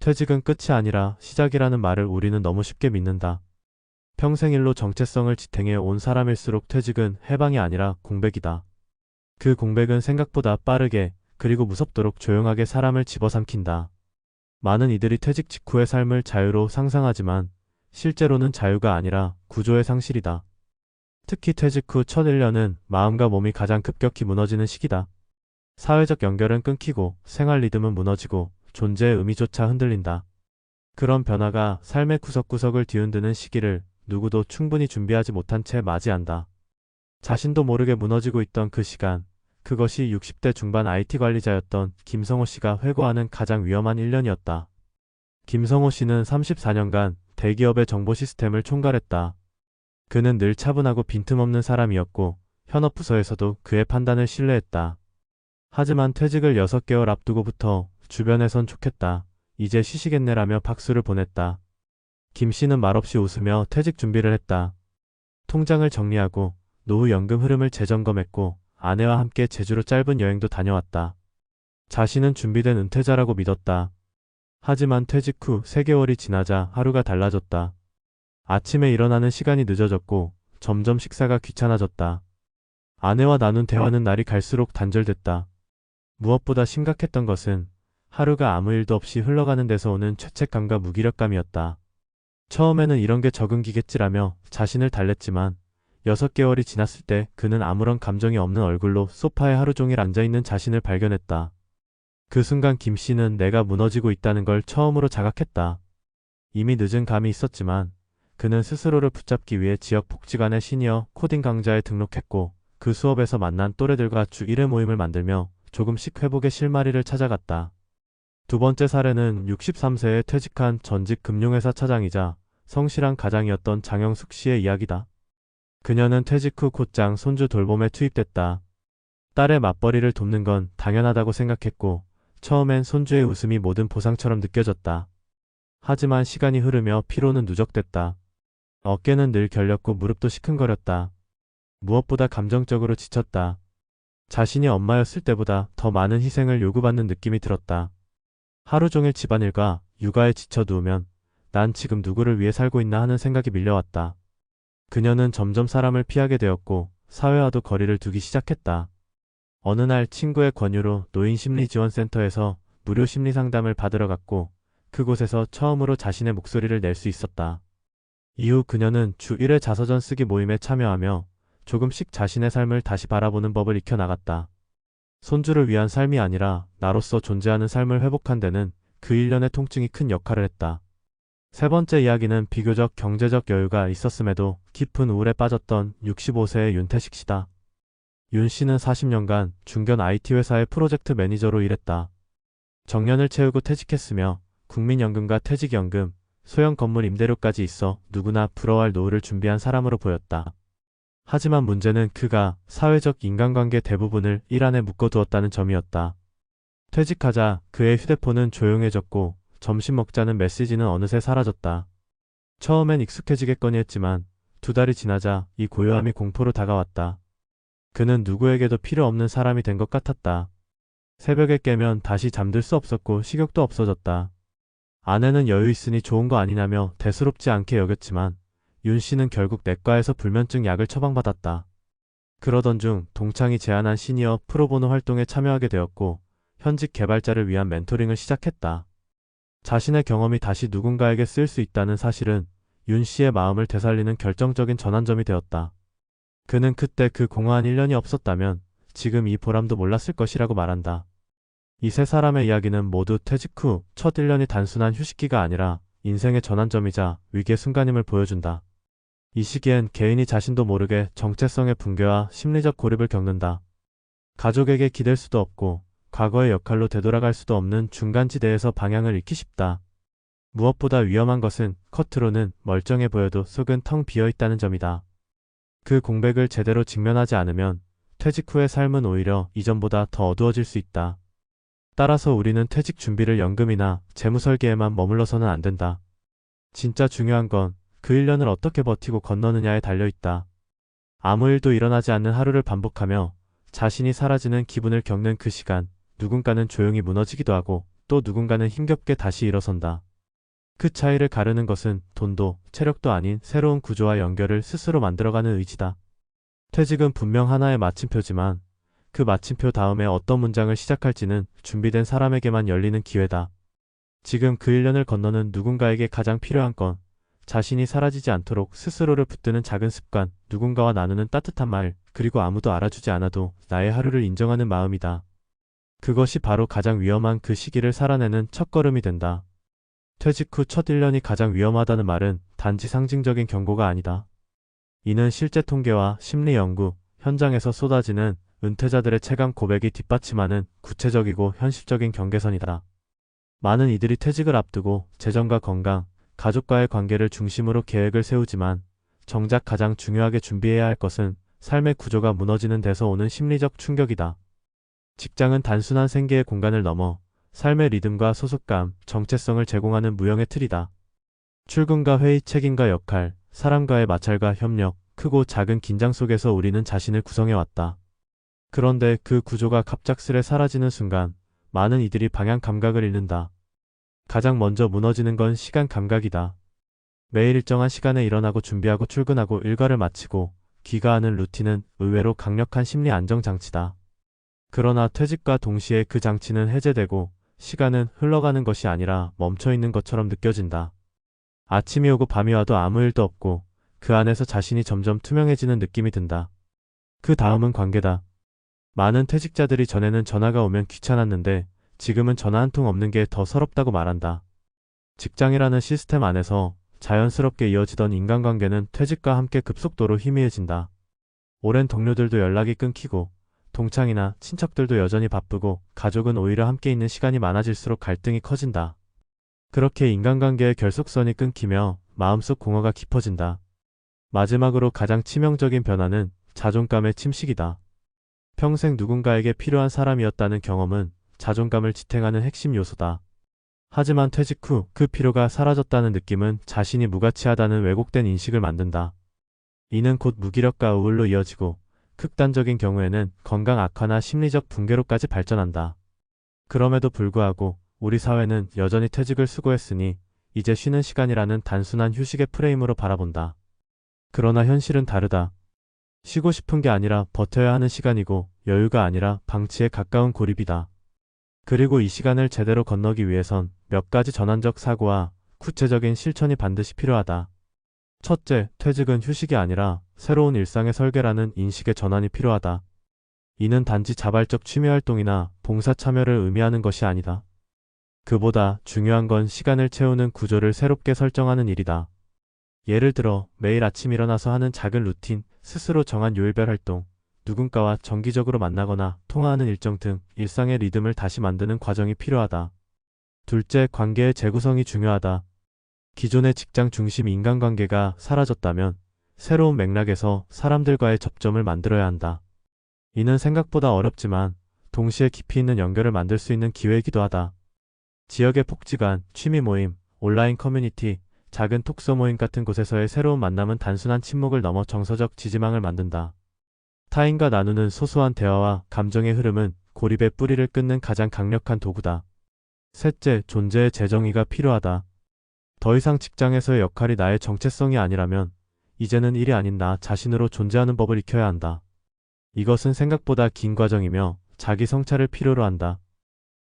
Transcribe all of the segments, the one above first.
퇴직은 끝이 아니라 시작이라는 말을 우리는 너무 쉽게 믿는다. 평생 일로 정체성을 지탱해 온 사람일수록 퇴직은 해방이 아니라 공백이다. 그 공백은 생각보다 빠르게 그리고 무섭도록 조용하게 사람을 집어삼킨다. 많은 이들이 퇴직 직후의 삶을 자유로 상상하지만 실제로는 자유가 아니라 구조의 상실이다. 특히 퇴직 후 첫 1년은 마음과 몸이 가장 급격히 무너지는 시기다. 사회적 연결은 끊기고 생활 리듬은 무너지고 존재의 의미조차 흔들린다. 그런 변화가 삶의 구석구석을 뒤흔드는 시기를 누구도 충분히 준비하지 못한 채 맞이한다. 자신도 모르게 무너지고 있던 그 시간, 그것이 60대 중반 IT 관리자였던 김성호 씨가 회고하는 가장 위험한 1년이었다. 김성호 씨는 34년간 대기업의 정보 시스템을 총괄했다. 그는 늘 차분하고 빈틈없는 사람이었고 현업 부서에서도 그의 판단을 신뢰했다. 하지만 퇴직을 6개월 앞두고부터 주변에선 좋겠다, 이제 쉬시겠네라며 박수를 보냈다. 김 씨는 말없이 웃으며 퇴직 준비를 했다. 통장을 정리하고 노후 연금 흐름을 재점검했고 아내와 함께 제주로 짧은 여행도 다녀왔다. 자신은 준비된 은퇴자라고 믿었다. 하지만 퇴직 후 3개월이 지나자 하루가 달라졌다. 아침에 일어나는 시간이 늦어졌고 점점 식사가 귀찮아졌다. 아내와 나눈 대화는 날이 갈수록 단절됐다. 무엇보다 심각했던 것은 하루가 아무 일도 없이 흘러가는 데서 오는 죄책감과 무기력감이었다. 처음에는 이런 게 적응기겠지라며 자신을 달랬지만 6개월이 지났을 때 그는 아무런 감정이 없는 얼굴로 소파에 하루 종일 앉아있는 자신을 발견했다. 그 순간 김 씨는 내가 무너지고 있다는 걸 처음으로 자각했다. 이미 늦은 감이 있었지만 그는 스스로를 붙잡기 위해 지역 복지관의 시니어 코딩 강좌에 등록했고 그 수업에서 만난 또래들과 주 1회 모임을 만들며 조금씩 회복의 실마리를 찾아갔다. 두 번째 사례는 63세에 퇴직한 전직 금융회사 차장이자 성실한 가장이었던 장영숙 씨의 이야기다. 그녀는 퇴직 후 곧장 손주 돌봄에 투입됐다. 딸의 맞벌이를 돕는 건 당연하다고 생각했고 처음엔 손주의 웃음이 모든 보상처럼 느껴졌다. 하지만 시간이 흐르며 피로는 누적됐다. 어깨는 늘 결렸고 무릎도 시큰거렸다. 무엇보다 감정적으로 지쳤다. 자신이 엄마였을 때보다 더 많은 희생을 요구받는 느낌이 들었다. 하루 종일 집안일과 육아에 지쳐 누우면 난 지금 누구를 위해 살고 있나 하는 생각이 밀려왔다. 그녀는 점점 사람을 피하게 되었고 사회와도 거리를 두기 시작했다. 어느 날 친구의 권유로 노인심리지원센터에서 무료 심리상담을 받으러 갔고 그곳에서 처음으로 자신의 목소리를 낼 수 있었다. 이후 그녀는 주 1회 자서전 쓰기 모임에 참여하며 조금씩 자신의 삶을 다시 바라보는 법을 익혀나갔다. 손주를 위한 삶이 아니라 나로서 존재하는 삶을 회복한 데는 그 1년의 통증이 큰 역할을 했다. 세 번째 이야기는 비교적 경제적 여유가 있었음에도 깊은 우울에 빠졌던 65세의 윤태식 씨다. 윤 씨는 40년간 중견 IT 회사의 프로젝트 매니저로 일했다. 정년을 채우고 퇴직했으며 국민연금과 퇴직연금, 소형 건물 임대료까지 있어 누구나 부러워할 노후를 준비한 사람으로 보였다. 하지만 문제는 그가 사회적 인간관계 대부분을 일 안에 묶어두었다는 점이었다. 퇴직하자 그의 휴대폰은 조용해졌고 점심 먹자는 메시지는 어느새 사라졌다. 처음엔 익숙해지겠거니 했지만 2달이 지나자 이 고요함이 공포로 다가왔다. 그는 누구에게도 필요 없는 사람이 된 것 같았다. 새벽에 깨면 다시 잠들 수 없었고 식욕도 없어졌다. 아내는 여유 있으니 좋은 거 아니냐며 대수롭지 않게 여겼지만 윤 씨는 결국 내과에서 불면증 약을 처방받았다. 그러던 중 동창이 제안한 시니어 프로보노 활동에 참여하게 되었고 현직 개발자를 위한 멘토링을 시작했다. 자신의 경험이 다시 누군가에게 쓰일 수 있다는 사실은 윤 씨의 마음을 되살리는 결정적인 전환점이 되었다. 그는 그때 그 공허한 1년이 없었다면 지금 이 보람도 몰랐을 것이라고 말한다. 이 세 사람의 이야기는 모두 퇴직 후 첫 1년이 단순한 휴식기가 아니라 인생의 전환점이자 위기의 순간임을 보여준다. 이 시기엔 개인이 자신도 모르게 정체성의 붕괴와 심리적 고립을 겪는다. 가족에게 기댈 수도 없고 과거의 역할로 되돌아갈 수도 없는 중간지대에서 방향을 잃기 쉽다. 무엇보다 위험한 것은 겉으로는 멀쩡해 보여도 속은 텅 비어있다는 점이다. 그 공백을 제대로 직면하지 않으면 퇴직 후의 삶은 오히려 이전보다 더 어두워질 수 있다. 따라서 우리는 퇴직 준비를 연금이나 재무 설계에만 머물러서는 안 된다. 진짜 중요한 건 그 1년을 어떻게 버티고 건너느냐에 달려있다. 아무 일도 일어나지 않는 하루를 반복하며 자신이 사라지는 기분을 겪는 그 시간, 누군가는 조용히 무너지기도 하고 또 누군가는 힘겹게 다시 일어선다. 그 차이를 가르는 것은 돈도 체력도 아닌 새로운 구조와 연결을 스스로 만들어가는 의지다. 퇴직은 분명 하나의 마침표지만 그 마침표 다음에 어떤 문장을 시작할지는 준비된 사람에게만 열리는 기회다. 지금 그 1년을 건너는 누군가에게 가장 필요한 건 자신이 사라지지 않도록 스스로를 붙드는 작은 습관, 누군가와 나누는 따뜻한 말, 그리고 아무도 알아주지 않아도 나의 하루를 인정하는 마음이다. 그것이 바로 가장 위험한 그 시기를 살아내는 첫걸음이 된다. 퇴직 후 첫 1년이 가장 위험하다는 말은 단지 상징적인 경고가 아니다. 이는 실제 통계와 심리 연구, 현장에서 쏟아지는 은퇴자들의 체감 고백이 뒷받침하는 구체적이고 현실적인 경계선이다. 많은 이들이 퇴직을 앞두고 재정과 건강, 가족과의 관계를 중심으로 계획을 세우지만 정작 가장 중요하게 준비해야 할 것은 삶의 구조가 무너지는 데서 오는 심리적 충격이다. 직장은 단순한 생계의 공간을 넘어 삶의 리듬과 소속감, 정체성을 제공하는 무형의 틀이다. 출근과 회의, 책임과 역할, 사람과의 마찰과 협력, 크고 작은 긴장 속에서 우리는 자신을 구성해왔다. 그런데 그 구조가 갑작스레 사라지는 순간 많은 이들이 방향 감각을 잃는다. 가장 먼저 무너지는 건 시간 감각이다. 매일 일정한 시간에 일어나고 준비하고 출근하고 일과를 마치고 귀가하는 루틴은 의외로 강력한 심리 안정장치다. 그러나 퇴직과 동시에 그 장치는 해제되고 시간은 흘러가는 것이 아니라 멈춰있는 것처럼 느껴진다. 아침이 오고 밤이 와도 아무 일도 없고 그 안에서 자신이 점점 투명해지는 느낌이 든다. 그 다음은 관계다. 많은 퇴직자들이 전에는 전화가 오면 귀찮았는데 지금은 전화 한 통 없는 게 더 서럽다고 말한다. 직장이라는 시스템 안에서 자연스럽게 이어지던 인간관계는 퇴직과 함께 급속도로 희미해진다. 오랜 동료들도 연락이 끊기고 동창이나 친척들도 여전히 바쁘고 가족은 오히려 함께 있는 시간이 많아질수록 갈등이 커진다. 그렇게 인간관계의 결속선이 끊기며 마음속 공허가 깊어진다. 마지막으로 가장 치명적인 변화는 자존감의 침식이다. 평생 누군가에게 필요한 사람이었다는 경험은 자존감을 지탱하는 핵심 요소다. 하지만 퇴직 후 그 필요가 사라졌다는 느낌은 자신이 무가치하다는 왜곡된 인식을 만든다. 이는 곧 무기력과 우울로 이어지고 극단적인 경우에는 건강 악화나 심리적 붕괴로까지 발전한다. 그럼에도 불구하고 우리 사회는 여전히 퇴직을 수고했으니 이제 쉬는 시간이라는 단순한 휴식의 프레임으로 바라본다. 그러나 현실은 다르다. 쉬고 싶은 게 아니라 버텨야 하는 시간이고 여유가 아니라 방치에 가까운 고립이다. 그리고 이 시간을 제대로 건너기 위해선 몇 가지 전환적 사고와 구체적인 실천이 반드시 필요하다. 첫째, 퇴직은 휴식이 아니라 새로운 일상의 설계라는 인식의 전환이 필요하다. 이는 단지 자발적 취미활동이나 봉사 참여를 의미하는 것이 아니다. 그보다 중요한 건 시간을 채우는 구조를 새롭게 설정하는 일이다. 예를 들어 매일 아침 일어나서 하는 작은 루틴, 스스로 정한 요일별 활동, 누군가와 정기적으로 만나거나 통화하는 일정 등 일상의 리듬을 다시 만드는 과정이 필요하다. 둘째, 관계의 재구성이 중요하다. 기존의 직장 중심 인간관계가 사라졌다면 새로운 맥락에서 사람들과의 접점을 만들어야 한다. 이는 생각보다 어렵지만 동시에 깊이 있는 연결을 만들 수 있는 기회이기도 하다. 지역의 복지관, 취미 모임, 온라인 커뮤니티, 작은 톡서 모임 같은 곳에서의 새로운 만남은 단순한 침묵을 넘어 정서적 지지망을 만든다. 타인과 나누는 소소한 대화와 감정의 흐름은 고립의 뿌리를 끊는 가장 강력한 도구다. 셋째, 존재의 재정의가 필요하다. 더 이상 직장에서의 역할이 나의 정체성이 아니라면 이제는 일이 아닌 나 자신으로 존재하는 법을 익혀야 한다. 이것은 생각보다 긴 과정이며 자기 성찰을 필요로 한다.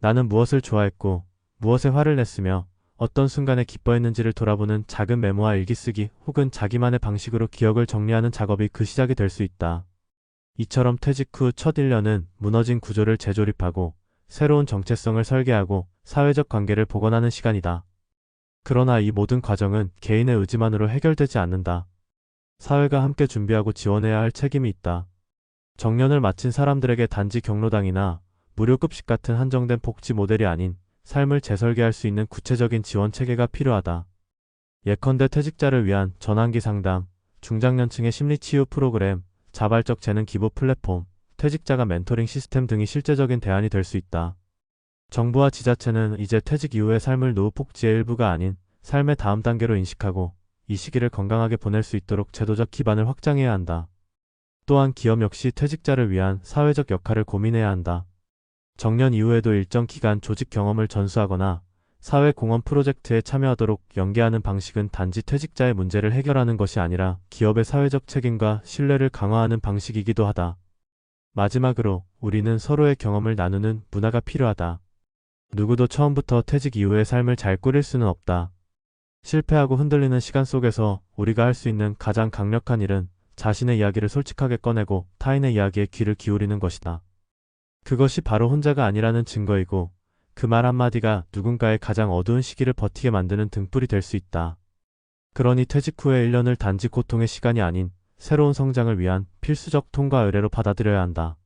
나는 무엇을 좋아했고 무엇에 화를 냈으며 어떤 순간에 기뻐했는지를 돌아보는 작은 메모와 일기쓰기 혹은 자기만의 방식으로 기억을 정리하는 작업이 그 시작이 될 수 있다. 이처럼 퇴직 후 첫 1년은 무너진 구조를 재조립하고 새로운 정체성을 설계하고 사회적 관계를 복원하는 시간이다. 그러나 이 모든 과정은 개인의 의지만으로 해결되지 않는다. 사회가 함께 준비하고 지원해야 할 책임이 있다. 정년을 마친 사람들에게 단지 경로당이나 무료급식 같은 한정된 복지 모델이 아닌 삶을 재설계할 수 있는 구체적인 지원 체계가 필요하다. 예컨대 퇴직자를 위한 전환기 상담, 중장년층의 심리치유 프로그램, 자발적 재능 기부 플랫폼, 퇴직자가 멘토링 시스템 등이 실제적인 대안이 될 수 있다. 정부와 지자체는 이제 퇴직 이후의 삶을 노후 복지의 일부가 아닌 삶의 다음 단계로 인식하고 이 시기를 건강하게 보낼 수 있도록 제도적 기반을 확장해야 한다. 또한 기업 역시 퇴직자를 위한 사회적 역할을 고민해야 한다. 정년 이후에도 일정 기간 조직 경험을 전수하거나 사회공헌 프로젝트에 참여하도록 연계하는 방식은 단지 퇴직자의 문제를 해결하는 것이 아니라 기업의 사회적 책임과 신뢰를 강화하는 방식이기도 하다. 마지막으로 우리는 서로의 경험을 나누는 문화가 필요하다. 누구도 처음부터 퇴직 이후의 삶을 잘 꾸릴 수는 없다. 실패하고 흔들리는 시간 속에서 우리가 할 수 있는 가장 강력한 일은 자신의 이야기를 솔직하게 꺼내고 타인의 이야기에 귀를 기울이는 것이다. 그것이 바로 혼자가 아니라는 증거이고 그 말 한마디가 누군가의 가장 어두운 시기를 버티게 만드는 등불이 될 수 있다. 그러니 퇴직 후의 1년을 단지 고통의 시간이 아닌 새로운 성장을 위한 필수적 통과 의례로 받아들여야 한다.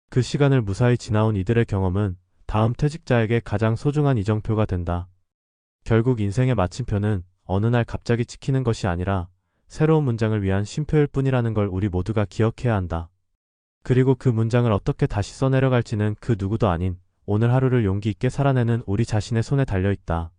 그 시간을 무사히 지나온 이들의 경험은 다음 퇴직자에게 가장 소중한 이정표가 된다. 결국 인생의 마침표는 어느 날 갑자기 찍히는 것이 아니라 새로운 문장을 위한 쉼표일 뿐이라는 걸 우리 모두가 기억해야 한다. 그리고 그 문장을 어떻게 다시 써내려갈지는 그 누구도 아닌 오늘 하루를 용기 있게 살아내는 우리 자신의 손에 달려 있다.